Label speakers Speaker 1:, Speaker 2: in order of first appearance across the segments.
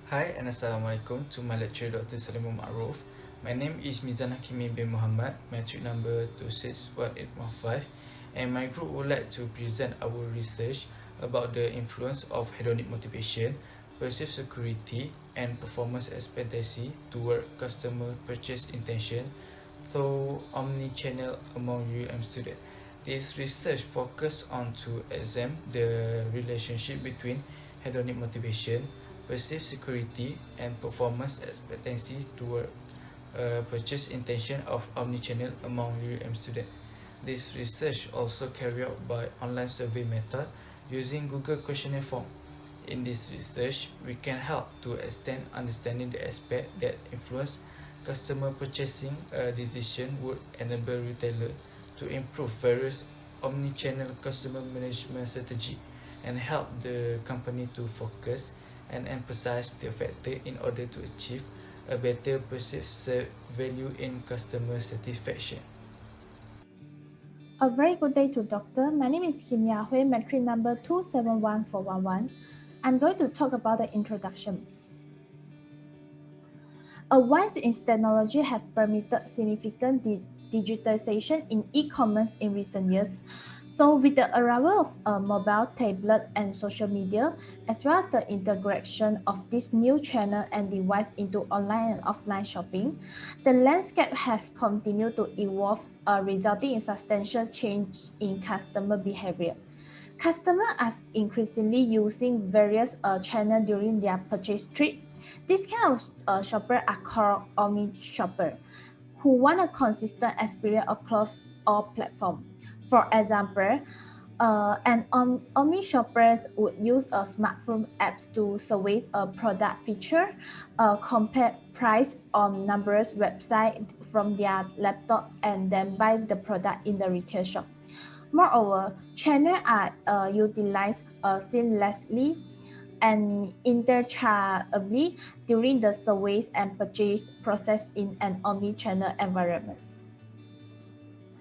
Speaker 1: Hi and Assalamualaikum to my lecturer Dr. Salimul Ma'ruf. My name is Mizan Hakimi bin Muhammad, metric number 2618115, and my group would like to present our research about the influence of hedonic motivation, perceived security, and performance expectancy toward customer purchase intention through omni-channel among UM students. This research focuses on to examine the relationship between hedonic motivation, perceived security, and performance expectancy toward purchase intention of omnichannel among UM students. This research also carried out by online survey method using Google questionnaire form. In this research, we can help to extend understanding the aspect that influence customer purchasing decision would enable retailer to improve various omnichannel customer management strategy and help the company to focus and emphasize the factor in order to achieve a better perceived value in customer satisfaction.
Speaker 2: A very good day to doctor. My name is Kim Ya Hui, metric number 271411. I'm going to talk about the introduction. Advances in technology have permitted significant digitization in e-commerce in recent years. So with the arrival of mobile, tablet, and social media, as well as the integration of this new channel and device into online and offline shopping, the landscape has continued to evolve, resulting in substantial change in customer behavior. Customers are increasingly using various channels during their purchase trip. This kind of shopper are called omni shopper, who want a consistent experience across all platforms. For example, omni shoppers would use a smartphone apps to survey a product feature, compare price on numerous websites from their laptop, and then buy the product in the retail shop. Moreover, channels are utilized seamlessly and interchangeably during the surveys and purchase process in an omni-channel environment.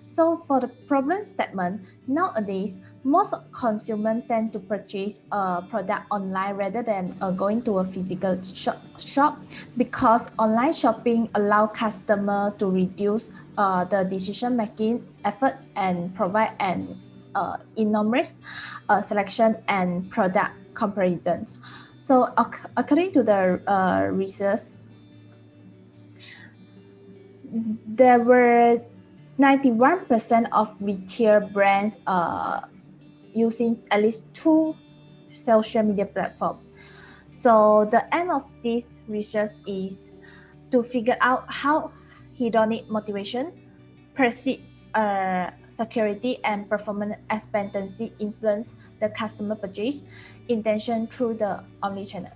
Speaker 2: So for the problem statement, nowadays, most consumers tend to purchase a product online rather than going to a physical shop because online shopping allows customers to reduce the decision-making effort and provide an enormous selection and product comparisons. So according to the research, there were 91% of retail brands using at least two social media platforms. So the aim of this research is to figure out how hedonic motivation, perceived security, and performance expectancy influence the customer purchase intention through the omnichannel.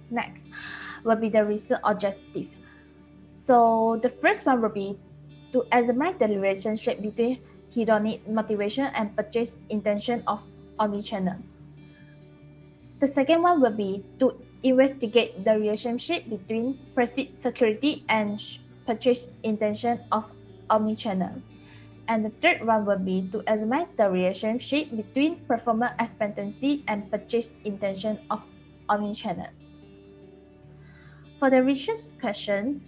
Speaker 2: Next will be the research objective. So the first one will be to examine the relationship between hedonic motivation and purchase intention of omnichannel. The second one will be to investigate the relationship between perceived security and purchase intention of omnichannel. And the third one will be to examine the relationship between performance expectancy and purchase intention of omnichannel. For the research question,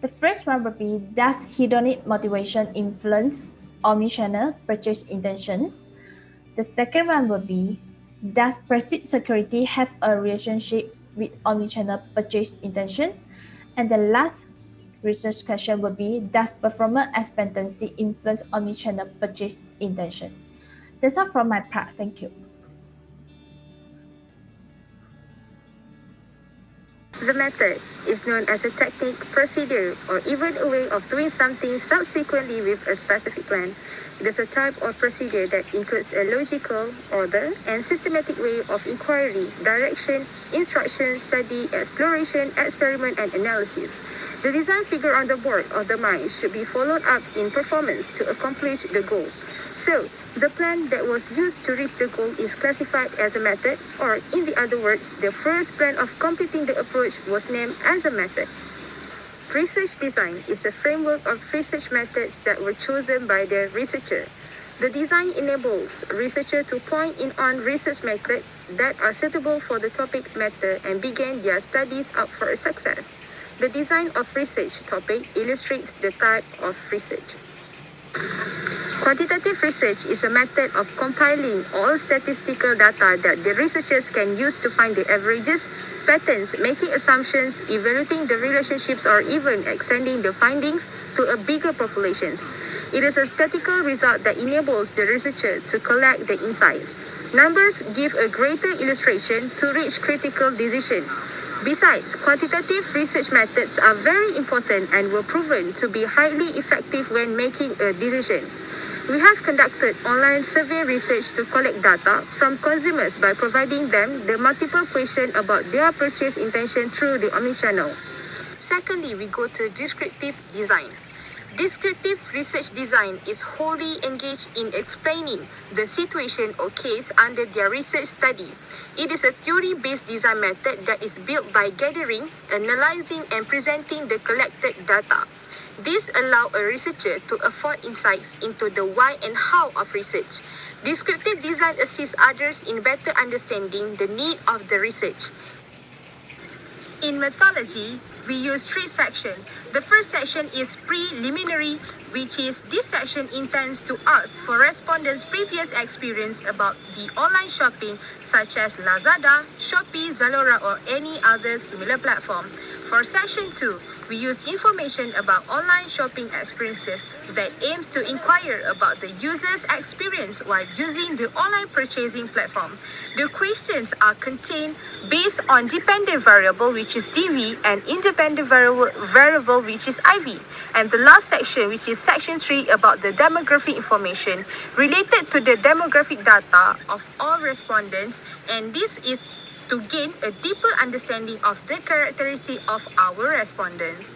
Speaker 2: the first one will be, does hedonic motivation influence omnichannel purchase intention? The second one will be, does perceived security have a relationship with omnichannel purchase intention? And the last research question will be, does performance expectancy influence omnichannel purchase intention? That's all from my part. Thank you.
Speaker 3: The method is known as a technique, procedure, or even a way of doing something subsequently with a specific plan. It is a type of procedure that includes a logical, order, and systematic way of inquiry, direction, instruction, study, exploration, experiment, and analysis. The design figure on the board of the mind should be followed up in performance to accomplish the goal. So, the plan that was used to reach the goal is classified as a method, or in the other words, the first plan of completing the approach was named as a method. Research design is a framework of research methods that were chosen by the researcher. The design enables researchers to point in on research methods that are suitable for the topic matter and begin their studies out for a success. The design of research topic illustrates the type of research. Quantitative research is a method of compiling all statistical data that the researchers can use to find the averages, patterns, making assumptions, evaluating the relationships, or even extending the findings to a bigger populations. It is a statistical result that enables the researcher to collect the insights. Numbers give a greater illustration to reach critical decision. Besides, quantitative research methods are very important and were proven to be highly effective when making a decision. We have conducted online survey research to collect data from consumers by providing them the multiple questions about their purchase intention through the omnichannel. Secondly, we go to descriptive design. Descriptive research design is wholly engaged in explaining the situation or case under their research study. It is a theory-based design method that is built by gathering, analyzing, and presenting the collected data. This allows a researcher to afford insights into the why and how of research. Descriptive design assists others in better understanding the need of the research. In methodology, we use 3 sections. The first section is preliminary, which is this section intends to ask for respondents' previous experience about the online shopping such as Lazada, Shopee, Zalora, or any other similar platform. For section 2, we use information about online shopping experiences that aims to inquire about the user's experience while using the online purchasing platform. The questions are contained based on dependent variable, which is DV, and independent variable, which is IV. And the last section, which is section 3, about the demographic information related to the demographic data of all respondents, and this is to gain a deeper understanding of the characteristics of our respondents.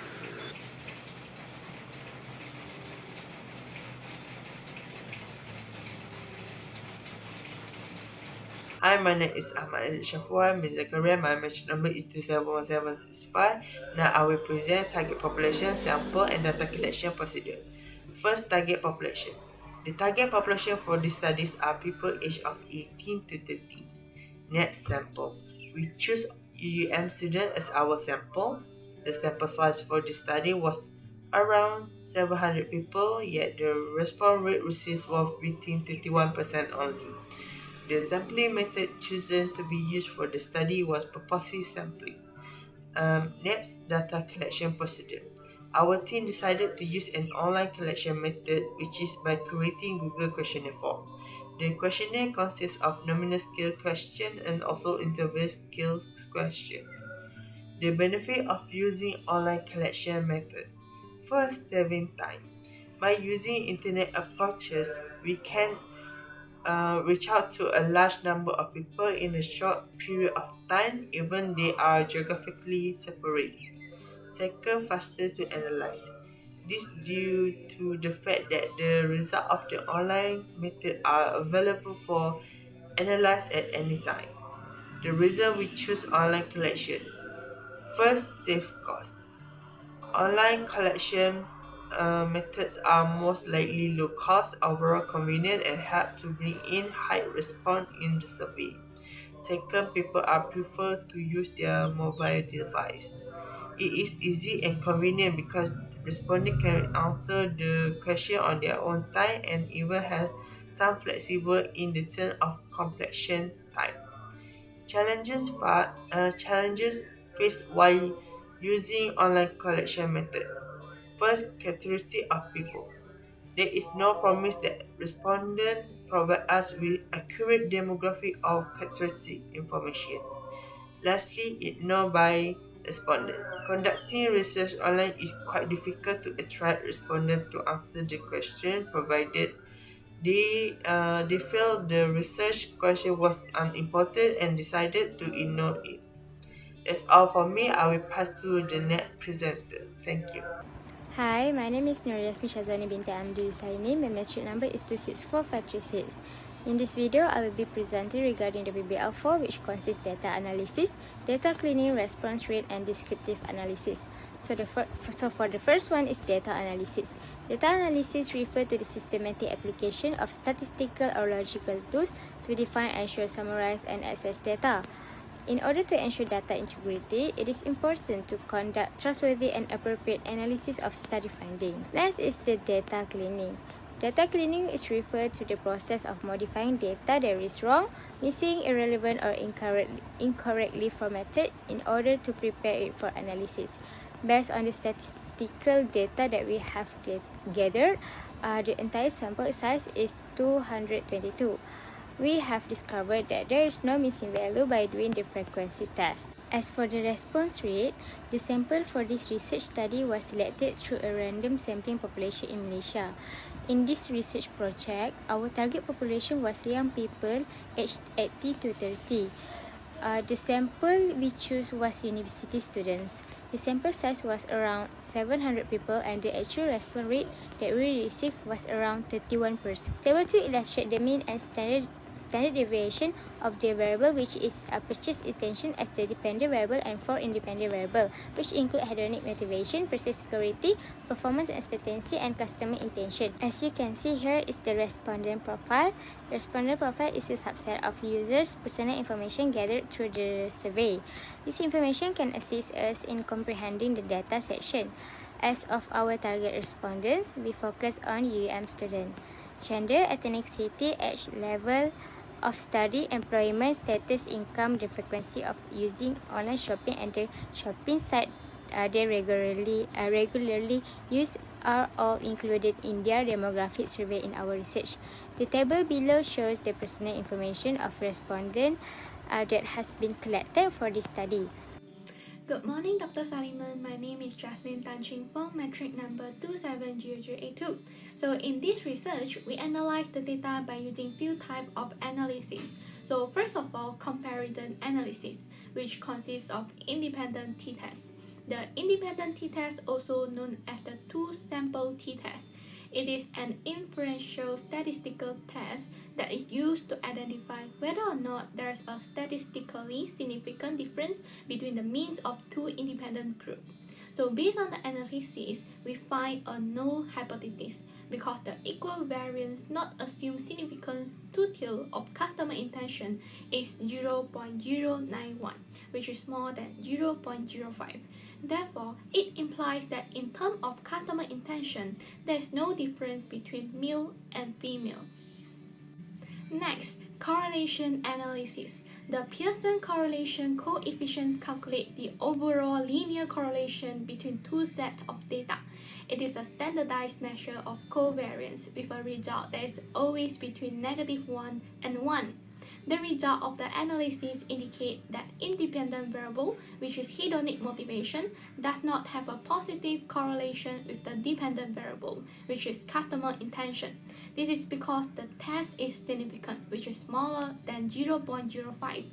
Speaker 4: Hi, my name is Ahmad Shafwa Zakaria. My mention number is 271765. Now I will present target population, sample, and data collection procedure. First, target population. The target population for these studies are people aged of 18 to 30. Next, sample. We choose UUM students as our sample. The sample size for this study was around 700 people, yet the response rate received was within 31% only. The sampling method chosen to be used for the study was purposive sampling. Next, data collection procedure. Our team decided to use an online collection method, which is by creating Google questionnaire form. The questionnaire consists of nominal skill question and also interview skills question. The benefit of using online collection method. First, saving time. By using internet approaches, we can reach out to a large number of people in a short period of time, even they are geographically separate. Second, faster to analyze. This due to the fact that the result of the online method are available for analyze at any time. The reason we choose online collection. First, save cost. Online collection methods are most likely low cost, overall convenient, and help to bring in high response in the survey. Second, people are prefer to use their mobile device. It is easy and convenient because respondents can answer the question on their own time and even have some flexible in the term of completion time. Challenges faced while using online collection method. First, characteristic of people. There is no promise that respondents provide us with accurate demographic or characteristic information. Lastly, ignored by respondent. Conducting research online is quite difficult to attract respondents to answer the question provided they felt the research question was unimportant and decided to ignore it. That's all for me. I will pass to the next presenter. Thank you.
Speaker 5: Hi, my name is Nuriasmi Shazwani binti Amdu Yusaini. My message number is 264536. In this video, I will be presenting regarding the PBL4, which consists data analysis, data cleaning, response rate, and descriptive analysis. So for the first one is data analysis. Data analysis refers to the systematic application of statistical or logical tools to define, ensure, summarize, and access data. In order to ensure data integrity, it is important to conduct trustworthy and appropriate analysis of study findings. Next is the data cleaning. Data cleaning is referred to the process of modifying data that is wrong, missing, irrelevant, or incorrectly formatted in order to prepare it for analysis. Based on the statistical data that we have gathered, the entire sample size is 222. We have discovered that there is no missing value by doing the frequency test. As for the response rate, the sample for this research study was selected through a random sampling population in Malaysia. In this research project, our target population was young people aged 18 to 30. The sample we chose was university students. The sample size was around 700 people and the actual response rate that we received was around 31%. Table 2 illustrates the mean and standard deviation of the variable, which is purchase intention as the dependent variable, and 4 independent variable, which include hedonic motivation, perceived security, performance expectancy, and customer intention. As you can see here is the respondent profile. The respondent profile is a subset of users' personal information gathered through the survey. This information can assist us in comprehending the data section. As of our target respondents, we focus on UUM students. Gender, ethnicity, age, level of study, employment status, income, the frequency of using online shopping, and the shopping site they regularly use are all included in their demographic survey in our research. The table below shows the personal information of respondents that has been collected for this study.
Speaker 6: Good morning, Dr. Saliman. My name is Jaslyn Tan Ching Fong, metric number 270082. So in this research, we analyzed the data by using few types of analysis. So first of all, comparison analysis, which consists of independent t-tests. The independent t-test, also known as the two-sample t-test, it is an inferential statistical test that is used to identify whether or not there is a statistically significant difference between the means of two independent groups. So based on the analysis, we find a null hypothesis because the equal variance not assumed significance two-tail of customer intention is 0.091, which is more than 0.05. Therefore, it implies that in terms of customer intention, there is no difference between male and female. Next, correlation analysis. The Pearson correlation coefficient calculates the overall linear correlation between two sets of data. It is a standardized measure of covariance with a result that is always between -1 and 1. The result of the analysis indicates that independent variable, which is hedonic motivation, does not have a positive correlation with the dependent variable, which is customer intention. This is because the test is significant, which is smaller than 0.05.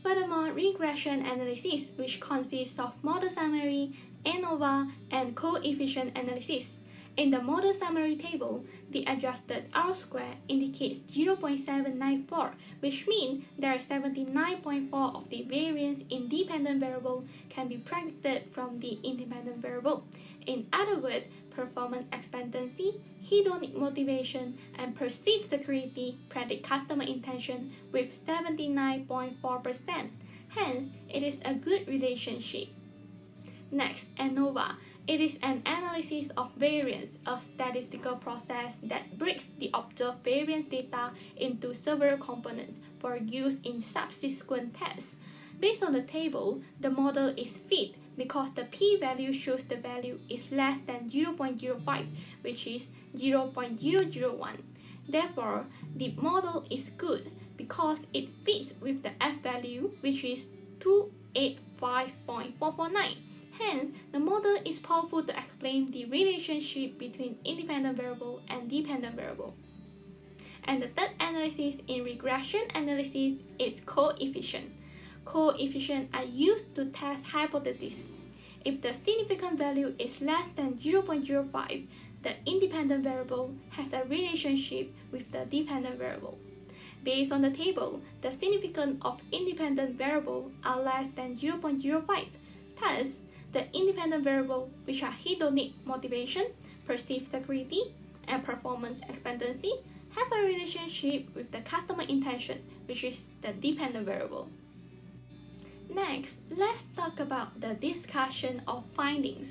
Speaker 6: Furthermore, regression analysis, which consists of model summary, ANOVA, and coefficient analysis. In the model summary table, the adjusted R-square indicates 0.794, which means that 79.4% of the variance in dependent variable can be predicted from the independent variable. In other words, performance expectancy, hedonic motivation, and perceived security predict customer intention with 79.4%. Hence, it is a good relationship. Next, ANOVA. It is an analysis of variance, a statistical process that breaks the observed variance data into several components for use in subsequent tests. Based on the table, the model is fit because the p-value shows the value is less than 0.05, which is 0.001. Therefore, the model is good because it fits with the f-value, which is 285.449. Hence, the model is powerful to explain the relationship between independent variable and dependent variable. And the third analysis in regression analysis is coefficient. Coefficients are used to test hypotheses. If the significant value is less than 0.05, the independent variable has a relationship with the dependent variable. Based on the table, the significance of independent variable are less than 0.05. Thus, the independent variables, which are hedonic motivation, perceived security, and performance expectancy, have a relationship with the customer intention, which is the dependent variable. Next, let's talk about the discussion of findings.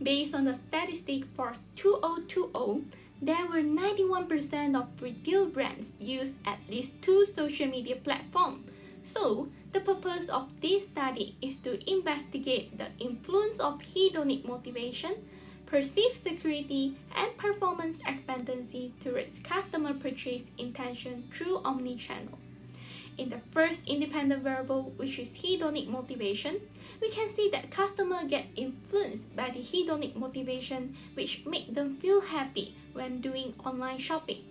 Speaker 6: Based on the statistic for 2020, there were 91% of retail brands use at least 2 social media platforms. So, the purpose of this study is to investigate the influence of hedonic motivation, perceived security, and performance expectancy towards customer purchase intention through omnichannel. In the first independent variable, which is hedonic motivation, we can see that customers get influenced by the hedonic motivation, which make them feel happy when doing online shopping.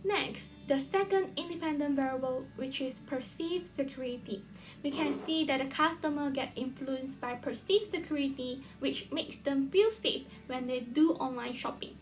Speaker 6: Next, the second independent variable, which is perceived security, we can see that the customer get influenced by perceived security, which makes them feel safe when they do online shopping.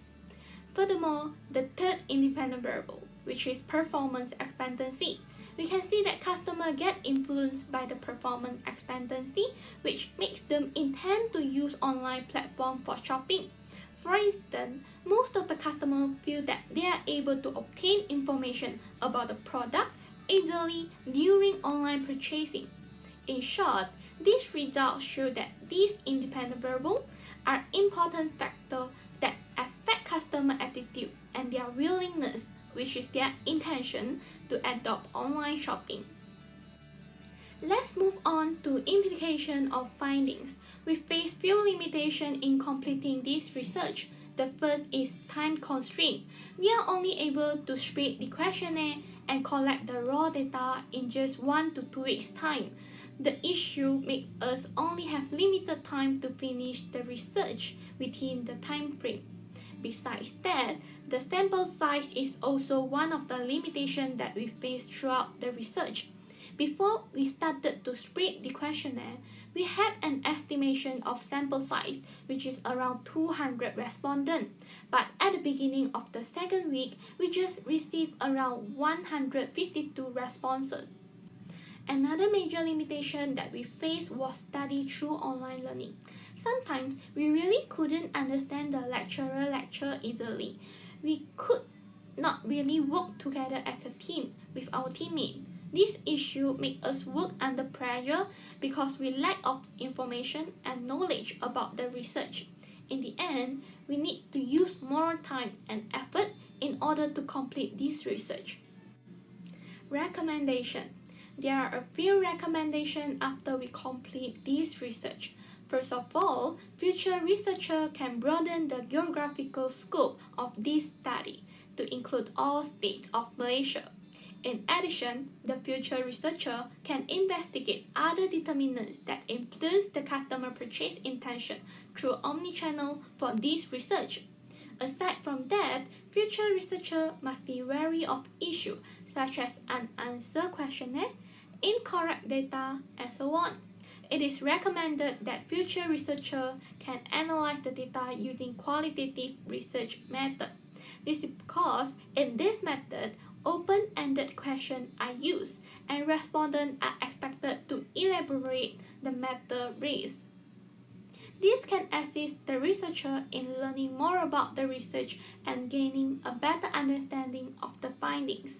Speaker 6: Furthermore, the third independent variable, which is performance expectancy, we can see that customers get influenced by the performance expectancy, which makes them intend to use online platform for shopping. For instance, most of the customers feel that they are able to obtain information about the product easily during online purchasing. In short, these results show that these independent variables are important factors that affect customer attitude and their willingness, which is their intention, to adopt online shopping. Let's move on to implication of findings. We face few limitations in completing this research. The first is time constraint. We are only able to spread the questionnaire and collect the raw data in just 1 to 2 weeks' time. The issue makes us only have limited time to finish the research within the time frame. Besides that, the sample size is also one of the limitations that we face throughout the research. Before we started to spread the questionnaire, we had an estimation of sample size, which is around 200 respondents. But at the beginning of the second week, we just received around 152 responses. Another major limitation that we faced was study through online learning. Sometimes we really couldn't understand the lecturer lecture easily. We could not really work together as a team with our teammates. This issue makes us work under pressure because we lack of information and knowledge about the research. In the end, we need to use more time and effort in order to complete this research. Recommendation. There are a few recommendations after we complete this research. First of all, future researchers can broaden the geographical scope of this study to include all states of Malaysia. In addition, the future researcher can investigate other determinants that influence the customer purchase intention through omnichannel for this research. Aside from that, future researchers must be wary of issues such as unanswered questionnaire, incorrect data, and so on. It is recommended that future researchers can analyze the data using qualitative research method. This is because in this method, open-ended questions are used and respondents are expected to elaborate the matter raised. This can assist the researcher in learning more about the research and gaining a better understanding of the findings.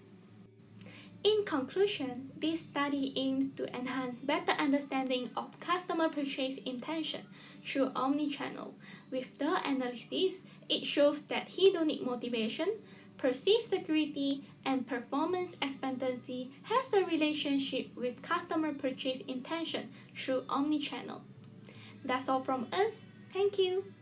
Speaker 6: In conclusion, this study aims to enhance better understanding of customer purchase intention through omnichannel. With the analysis, it shows that hedonic motivation, perceived security, and performance expectancy has a relationship with customer purchase intention through omnichannel. That's all from us. Thank you.